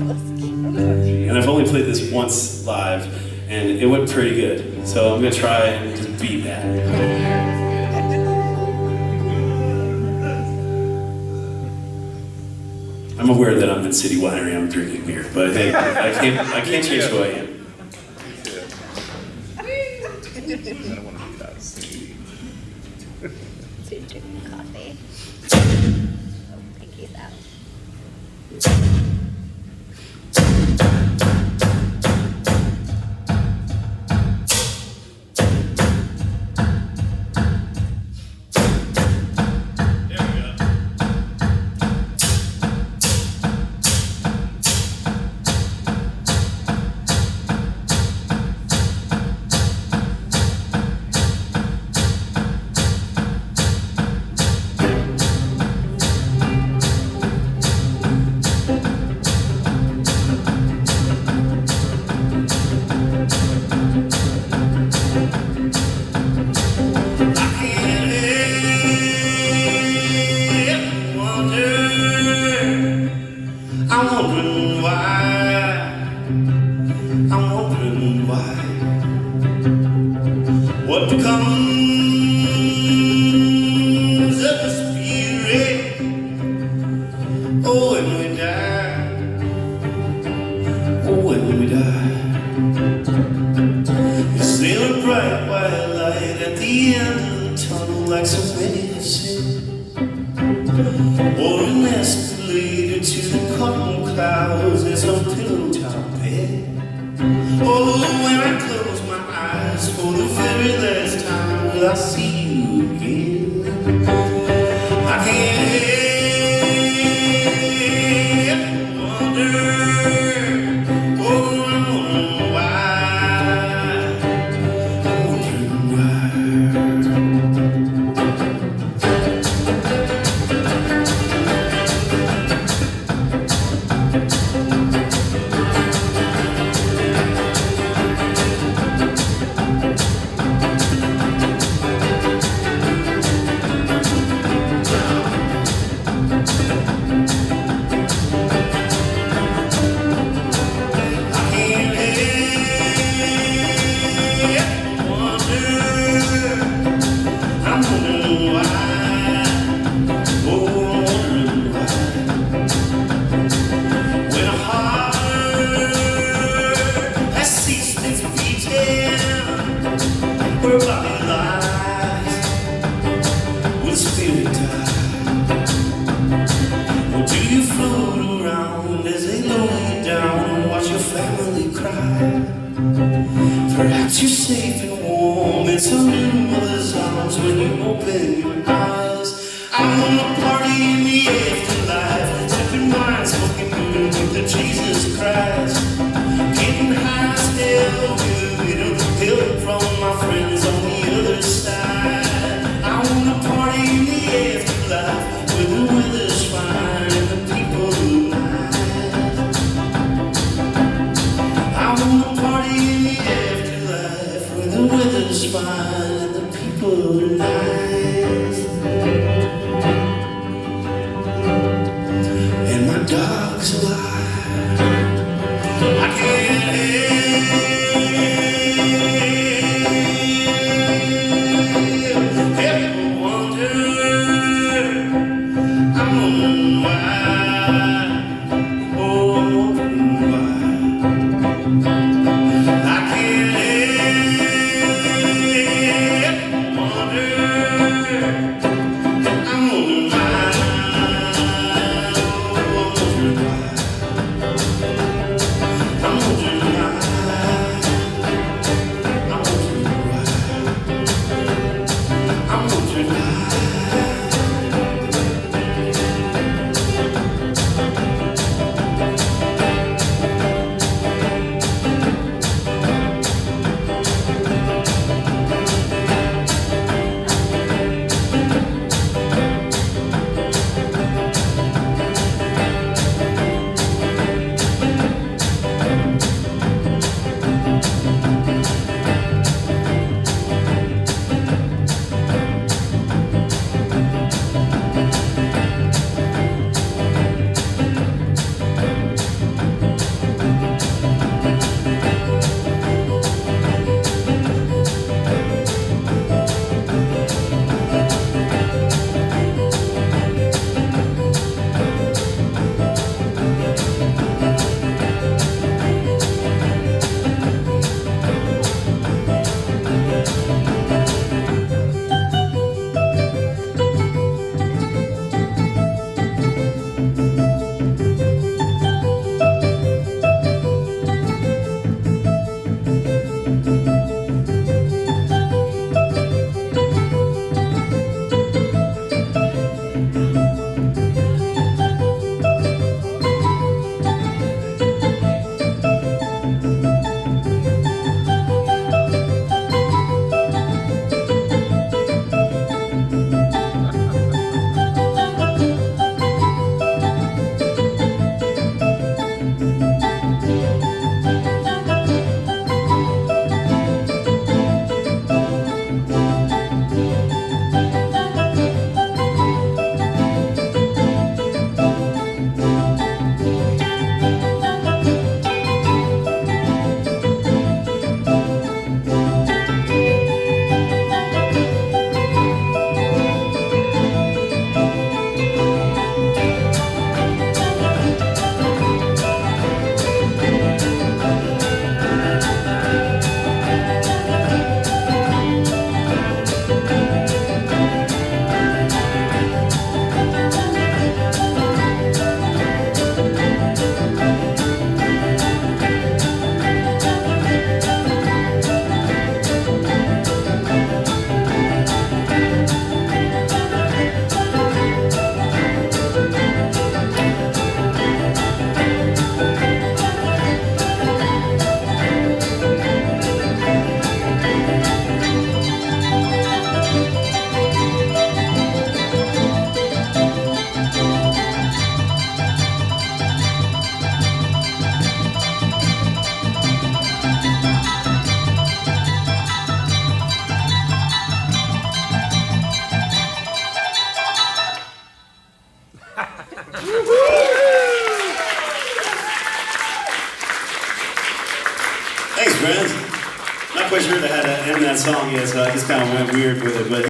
And I've only played this once live, and it went pretty good. So I'm gonna try and just beat that. I'm aware that I'm in City Winery, I'm drinking beer, but hey, I can't change who I am. I don't want to do that. So you're drinking coffee. Oh, pinky's out. What becomes of the spirit? Oh, when we die. Oh, when we die. You sail a bright white light at the end of the tunnel, like so many have said. Or an escalator to the cotton clouds as a pillow top bed. Oh, when I close my eyes for the very last time, will I see you again? I can't wonder, oh, I'm wondering why, I'm wondering why. Where body lies, with spirit die. Or do you float around as they lower you down and watch your family cry? Perhaps you're safe and warm in some new mother's arms when you open your eyes. I wanna party in the afterlife, sipping wine, smoking moon with the Jesus Christ. Getting high still with a little help from my friends on the other side. I wanna party in the afterlife where the weather's fine and the people are nice. I wanna party in the afterlife where the weather's fine and the people are nice. And my dog's alive. friends. Not quite sure how to end that song yet, so I just kind of went weird with it, but